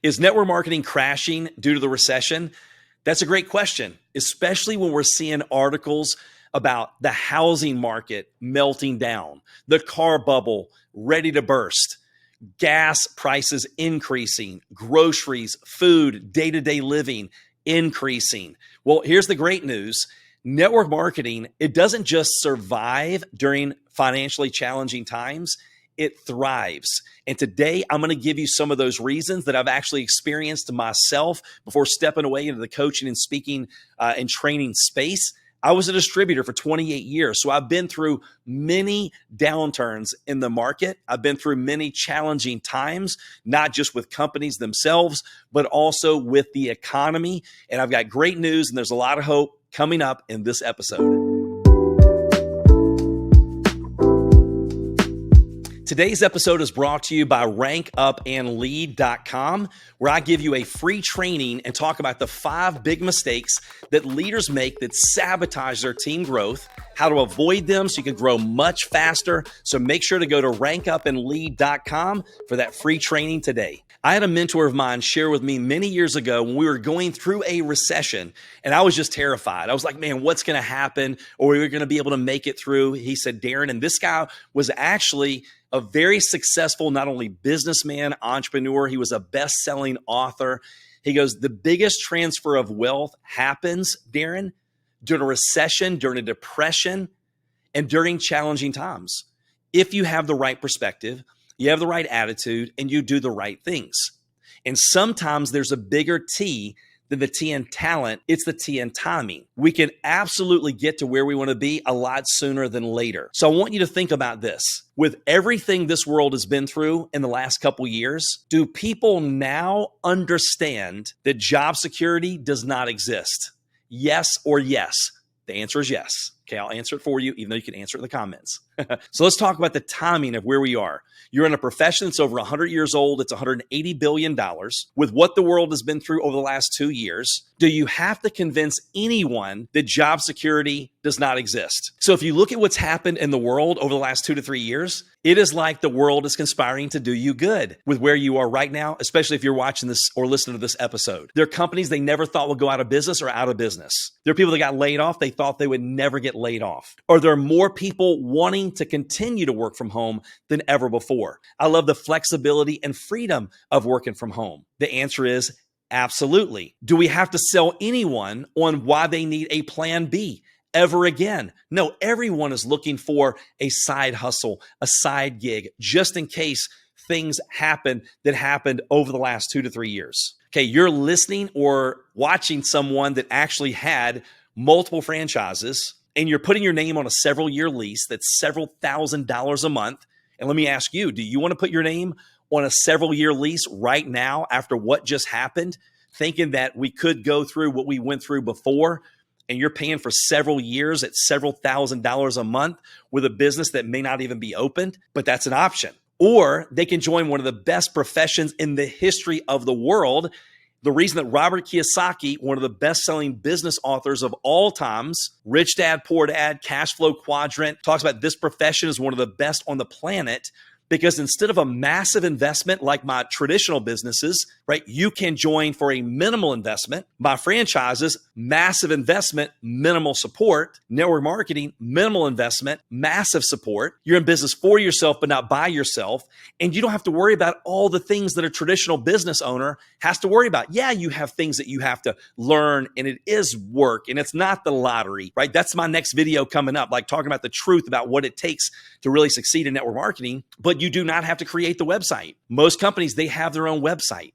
Is network marketing crashing due to the recession? That's a great question, especially when we're seeing articles about the housing market melting down, the car bubble ready to burst, gas prices increasing, groceries, food, day-to-day living increasing. Well, here's the great news. Network marketing, it doesn't just survive during financially challenging times, it thrives. And today I'm going to give you some of those reasons that I've actually experienced myself before stepping away into the coaching and speaking and training space. I was a distributor for 28 years. So I've been through many downturns in the market. I've been through many challenging times, not just with companies themselves, but also with the economy. And I've got great news, and there's a lot of hope coming up in this episode. Today's episode is brought to you by rankupandlead.com, where I give you a free training and talk about the 5 big mistakes that leaders make that sabotage their team growth, how to avoid them so you can grow much faster. So make sure to go to rankupandlead.com for that free training today. I had a mentor of mine share with me many years ago when we were going through a recession, and I was just terrified. I was like, man, what's going to happen? Or we were going to be able to make it through. He said, Darin, and this guy was actually a very successful, not only businessman, entrepreneur, he was a best-selling author. He goes, the biggest transfer of wealth happens, Darin, during a recession, during a depression, and during challenging times. If you have the right perspective, you have the right attitude, and you do the right things. And sometimes there's a bigger T than the T in talent. It's the T in timing. We can absolutely get to where we want to be a lot sooner than later. So I want you to think about this. With everything this world has been through in the last couple years, do people now understand that job security does not exist? Yes or yes? The answer is yes. Okay, I'll answer it for you, even though you can answer it in the comments. So let's talk about the timing of where we are. You're in a profession that's over 100 years old. It's $180 billion. With what the world has been through over the last 2 years, do you have to convince anyone that job security does not exist? So if you look at what's happened in the world over the last 2 to 3 years, it is like the world is conspiring to do you good with where you are right now, especially if you're watching this or listening to this episode. There are companies they never thought would go out of business or out of business. There are people that got laid off. They thought they would never get laid off. Or there are more people wanting to continue to work from home than ever before. I love the flexibility and freedom of working from home. The answer is absolutely. Do we have to sell anyone on why they need a plan B ever again? No, everyone is looking for a side hustle, a side gig, just in case things happen that happened over the last 2 to 3 years. Okay, you're listening or watching someone that actually had multiple franchises, and you're putting your name on a several-year lease that's several $1,000s a month. And let me ask you, do you want to put your name on a several-year lease right now after what just happened, thinking that we could go through what we went through before, and you're paying for several years at several $1,000s a month with a business that may not even be opened? But that's an option. Or they can join one of the best professions in the history of the world. The reason that Robert Kiyosaki, one of the best-selling business authors of all times, Rich Dad, Poor Dad, Cash Flow Quadrant, talks about this profession is one of the best on the planet, because instead of a massive investment like my traditional businesses, right, you can join for a minimal investment. My franchises, massive investment, minimal support. Network marketing, minimal investment, massive support. You're in business for yourself, but not by yourself. And you don't have to worry about all the things that a traditional business owner has to worry about. Yeah, you have things that you have to learn, and it is work, and it's not the lottery, right? That's my next video coming up, like talking about the truth about what it takes to really succeed in network marketing. But you do not have to create the website. Most companies, they have their own website.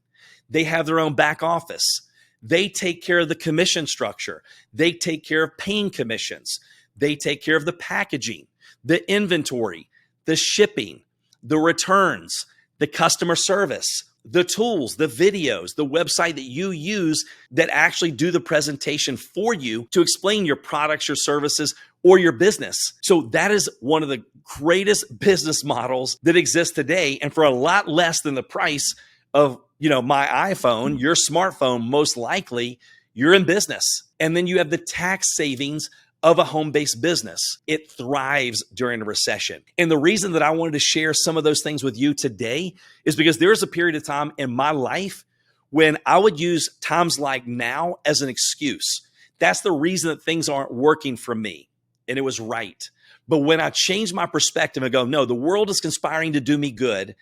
They have their own back office. They take care of the commission structure. They take care of paying commissions. They take care of the packaging, the inventory, the shipping, the returns, the customer service, the tools, the videos, the website that you use that actually do the presentation for you to explain your products, your services, or your business. So that is one of the greatest business models that exists today. And for a lot less than the price of, my iPhone, your smartphone, most likely you're in business. And then you have the tax savings of a home-based business. It thrives during a recession. And the reason that I wanted to share some of those things with you today is because there is a period of time in my life when I would use times like now as an excuse. That's the reason that things aren't working for me. And it was right. But when I change my perspective and go, no, the world is conspiring to do me good.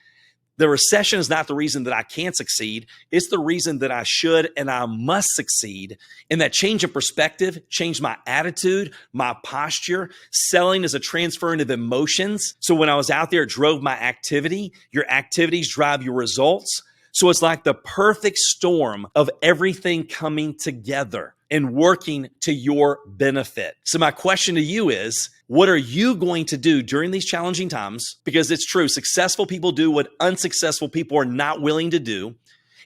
The recession is not the reason that I can't succeed. It's the reason that I should and I must succeed. And that change of perspective changed my attitude, my posture. Selling is a transference of emotions. So when I was out there, it drove my activity. Your activities drive your results. So it's like the perfect storm of everything coming together and working to your benefit. So my question to you is, what are you going to do during these challenging times? Because it's true, successful people do what unsuccessful people are not willing to do.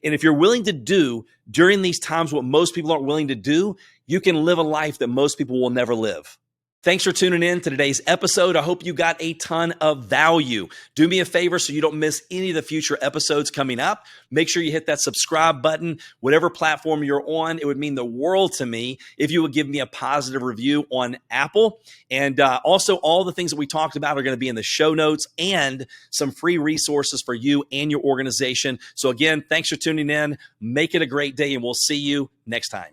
And if you're willing to do during these times what most people aren't willing to do, you can live a life that most people will never live. Thanks for tuning in to today's episode. I hope you got a ton of value. Do me a favor so you don't miss any of the future episodes coming up. Make sure you hit that subscribe button, whatever platform you're on. It would mean the world to me if you would give me a positive review on Apple. And also, all the things that we talked about are going to be in the show notes and some free resources for you and your organization. So again, thanks for tuning in. Make it a great day, and we'll see you next time.